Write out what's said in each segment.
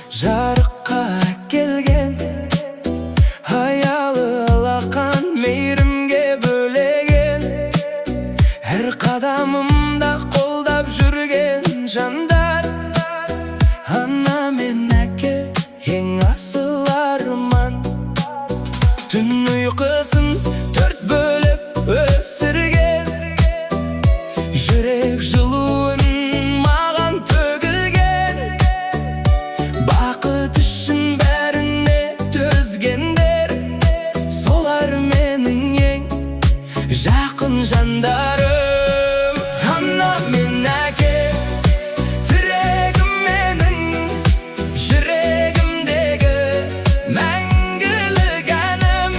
Жарыққа келген аялы алақан мейірімге бөлеген, әр қадамымда қолдап жүрген жандар. Ана мен әке ең асыл арман, түн ұйқысын төрт бөліп өсірген, жүрек жылуын маған төгілген. Бақыт үшін бәріне төзгендер, солар менің ең жақын жандарым. Ана мен әке тірегім менің, жүрегімдегі мәңгілік әнім.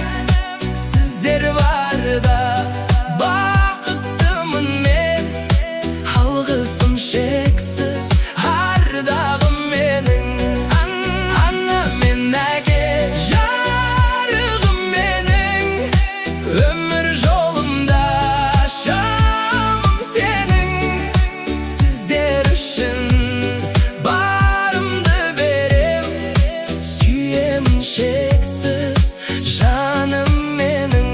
Сіздер барда бақыттымын мен, алғысым шексіз ардағым менің. Ана мен әке жарығым менің, өмір жолымда шамым сенің. Сіздер үшін барымды берем, сүйемін шексіз жаным менің.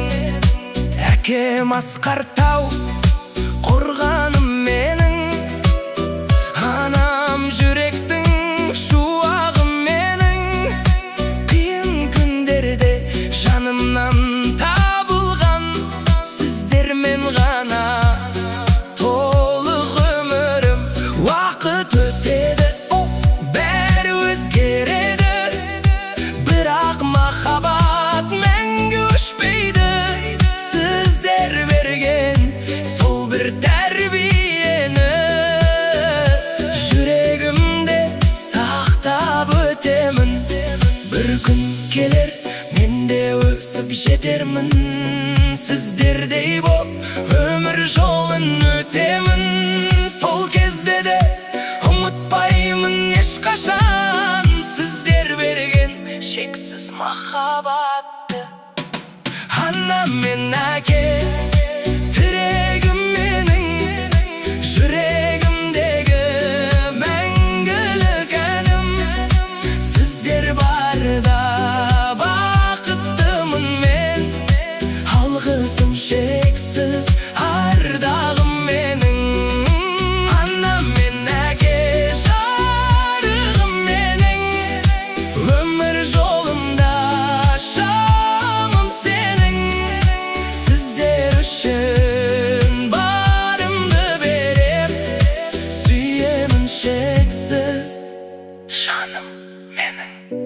Әкем асқар тау қорғаным менің, анам жүректің шуағым менің. Қиын күндерде жанымнан табылған, сіздермен ғана толық өмірім. Уақыт өтеді, бәрі өзгереді, бірақ махаббат мәңгі өшпейді. Сіздер берген сол бір тәрбиені жүрегімде сақтап өтемін. Бір күн келер, мен де өсіп жетермін, сіздердей боп өмір жолын өтемін. Сол кезде де ұмытпаймын ешқашан, сіздер берген шексіз махаббатты. Ана мен әке тірегім менің, жүрегімдегі мәңгілік әнім. Сіздер барда бақыттымын мен, алғысым шексіз ардағым менің. Ана мен әке жарығым менің, өмір жолымда шамым сенің. Сіздер үшін барымды берем, сүйемін шексіз жаным менің.